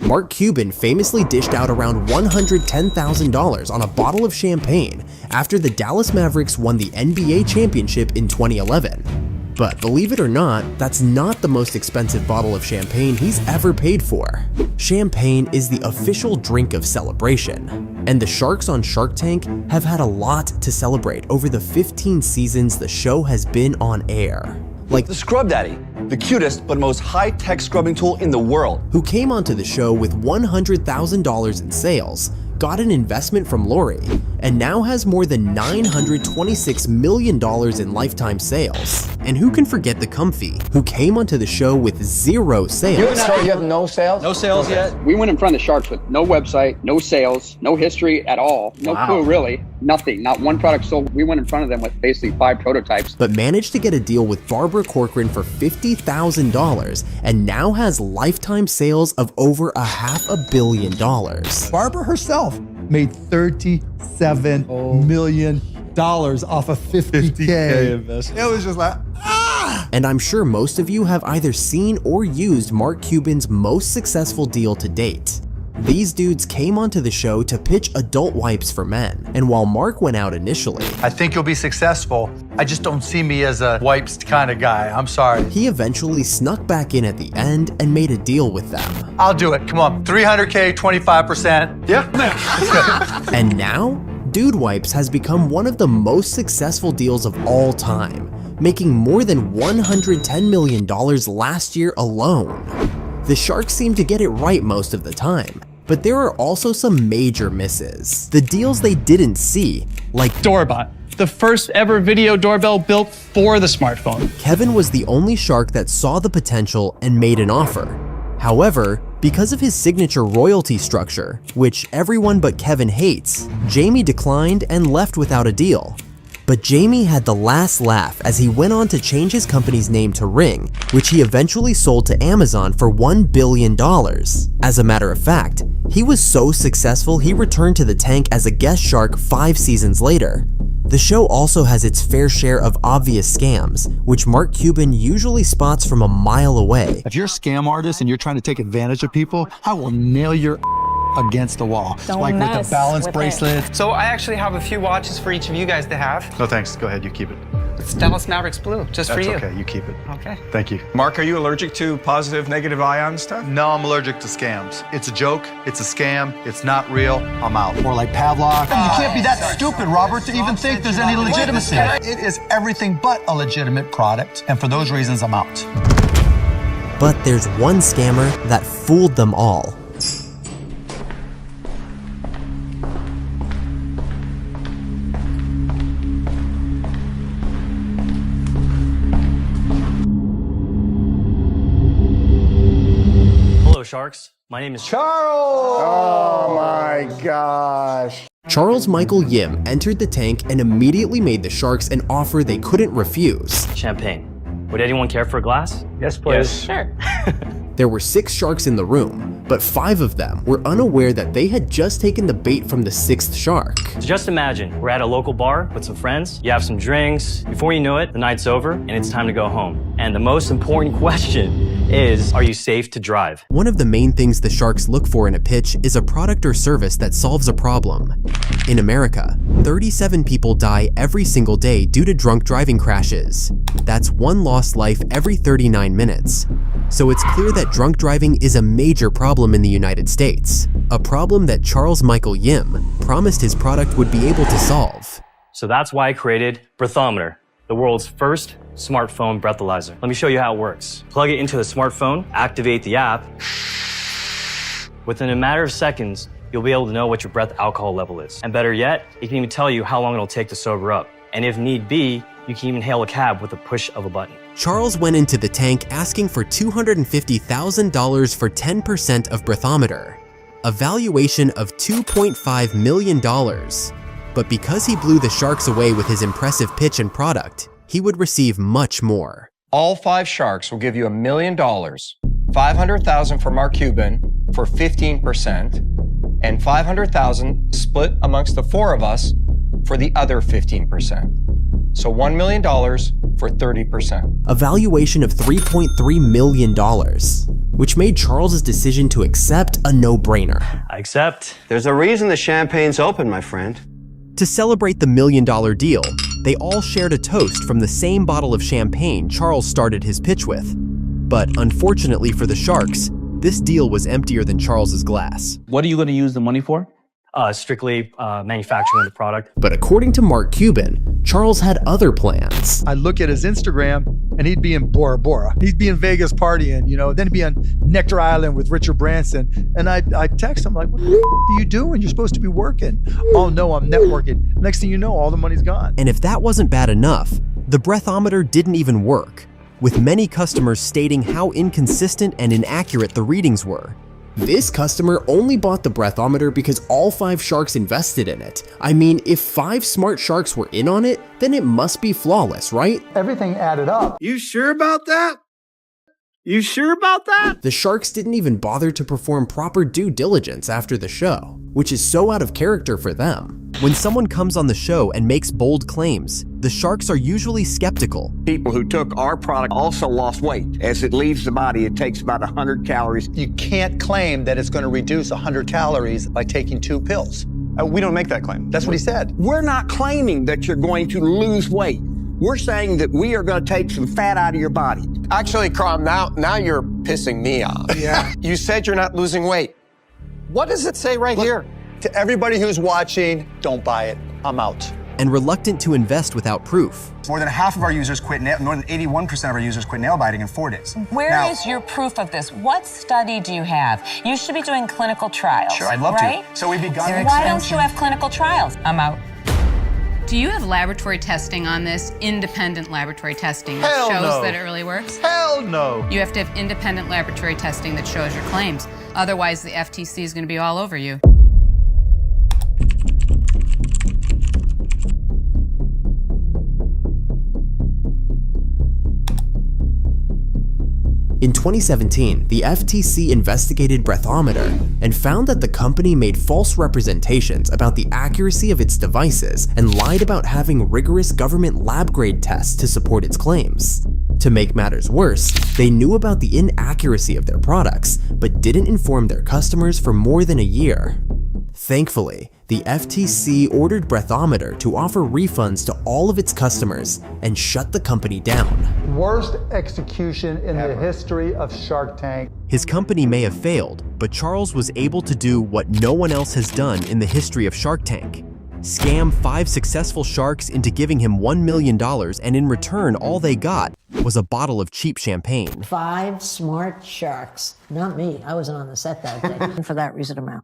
Mark Cuban famously dished out around $110,000 on a bottle of champagne after the Dallas Mavericks won the NBA championship in 2011. But believe it or not, that's not the most expensive bottle of champagne he's ever paid for. Champagne is the official drink of celebration, and the Sharks on Shark Tank have had a lot to celebrate over the 15 seasons the show has been on air. Like the Scrub Daddy, the cutest but most high-tech scrubbing tool in the world, who came onto the show with $100,000 in sales, got an investment from Lori, and now has more than $926 million in lifetime sales. And who can forget the Comfy, who came onto the show with 0 sales. You have no sales? No sales yet? We went in front of the Sharks with no website, no sales, no history at all, no clue really, nothing, not one product sold. We went in front of them with basically 5 prototypes. But managed to get a deal with Barbara Corcoran for $50,000 and now has lifetime sales of over $500 million. Barbara herself made $37 million off of 50K investment. It was just like, ah! And I'm sure most of you have either seen or used Mark Cuban's most successful deal to date. These dudes came onto the show to pitch adult wipes for men, and while Mark went out initially, I think you'll be successful. I just don't see me as a wipes kind of guy. I'm sorry. He eventually snuck back in at the end and made a deal with them. I'll do it. Come on. 300K, 25%. Yeah. And now, Dude Wipes has become one of the most successful deals of all time, making more than $110 million last year alone. The Sharks seem to get it right most of the time, but there are also some major misses. The deals they didn't see, like Doorbot, the first ever video doorbell built for the smartphone. Kevin was the only Shark that saw the potential and made an offer. However, because of his signature royalty structure, which everyone but Kevin hates, Jamie declined and left without a deal. But Jamie had the last laugh as he went on to change his company's name to Ring, which he eventually sold to Amazon for $1 billion. As a matter of fact, he was so successful he returned to the tank as a guest shark 5 seasons later. The show also has its fair share of obvious scams, which Mark Cuban usually spots from a mile away. If you're a scam artist and you're trying to take advantage of people, I will nail your against the wall. Don't like with mess the balance with bracelet. it. So I actually have a few watches for each of you guys to have. No thanks. Go ahead. You keep it. It's Dallas Mavericks blue, just for That's you. okay. You keep it. Okay. Thank you. Mark, are you allergic to positive, negative ion stuff? No, I'm allergic to scams. It's a joke. It's a scam. It's not real. I'm out. Or like Pavlov. You can't be that stupid, Robert, to even think there's any legitimacy. It is everything but a legitimate product, and for those reasons, I'm out. But there's one scammer that fooled them all. Sharks. My name is Charles! Oh my gosh. Charles Michael Yim entered the tank and immediately made the Sharks an offer they couldn't refuse. Champagne. Would anyone care for a glass? Yes, please. Yes. Sure. There were 6 Sharks in the room, but 5 of them were unaware that they had just taken the bait from the 6th Shark. So just imagine, we're at a local bar with some friends, you have some drinks, before you know it, the night's over, and it's time to go home. And the most important question is, are you safe to drive? One of the main things the Sharks look for in a pitch is a product or service that solves a problem. In America, 37 people die every single day due to drunk driving crashes. That's 1 lost life every 39 minutes. So it's clear that drunk driving is a major problem in the United States, a problem that Charles Michael Yim promised his product would be able to solve. So that's why I created Breathometer, the world's first smartphone breathalyzer. Let me show you how it works. Plug it into the smartphone, activate the app. Within a matter of seconds, you'll be able to know what your breath alcohol level is. And better yet, it can even tell you how long it'll take to sober up. And if need be, you can even hail a cab with a push of a button. Charles went into the tank asking for $250,000 for 10% of Breathometer, a valuation of $2.5 million. But because he blew the Sharks away with his impressive pitch and product, he would receive much more. All 5 Sharks will give you $1 million, $500,000 for Mark Cuban for 15%, and $500,000 split amongst the 4 of us for the other 15%. So $1 million for 30%. A valuation of $3.3 million. which made Charles's decision to accept a no-brainer. I accept. There's a reason the champagne's open, my friend. To celebrate the $1 million deal, they all shared a toast from the same bottle of champagne Charles started his pitch with. But unfortunately for the Sharks, this deal was emptier than Charles's glass. What are you going to use the money for? Strictly manufacturing the product. But according to Mark Cuban, Charles had other plans. I look at his Instagram and he'd be in Bora Bora. He'd be in Vegas partying, then he'd be on Nectar Island with Richard Branson. And I text him like, what the are you doing? You're supposed to be working. Oh no, I'm networking. Next thing you know, all the money's gone. And if that wasn't bad enough, the breathometer didn't even work, with many customers stating how inconsistent and inaccurate the readings were. This customer only bought the breathometer because all 5 sharks invested in it. I mean, if 5 smart sharks were in on it, then it must be flawless, right? Everything added up. You sure about that? You sure about that? The Sharks didn't even bother to perform proper due diligence after the show, which is so out of character for them. When someone comes on the show and makes bold claims, the Sharks are usually skeptical. People who took our product also lost weight. As it leaves the body, it takes about 100 calories. You can't claim that it's going to reduce 100 calories by taking 2 pills. We don't make that claim. That's what he said. We're not claiming that you're going to lose weight. We're saying that we are going to take some fat out of your body. Actually, Crom, now you're pissing me off. Yeah. You said you're not losing weight. What does it say right here? To everybody who's watching, don't buy it. I'm out. And reluctant to invest without proof. More than half of our users quit more than 81% of our users quit nail biting in 4 days. Where is your proof of this? What study do you have? You should be doing clinical trials. Sure, I'd love to. So we've begun. Why don't you have clinical trials? I'm out. Do you have laboratory testing on this? Independent laboratory testing that Hell shows no. that it really works? Hell no. You have to have independent laboratory testing that shows your claims. Otherwise, the FTC is going to be all over you. In 2017, the FTC investigated Breathometer and found that the company made false representations about the accuracy of its devices and lied about having rigorous government lab-grade tests to support its claims. To make matters worse, they knew about the inaccuracy of their products, but didn't inform their customers for more than a year. Thankfully, the FTC ordered Breathometer to offer refunds to all of its customers and shut the company down. Worst execution in the history of Shark Tank. His company may have failed, but Charles was able to do what no one else has done in the history of Shark Tank. Scam 5 successful sharks into giving him $1 million, and in return all they got was a bottle of cheap champagne. 5 smart sharks. Not me. I wasn't on the set that day. And for that reason, I'm out.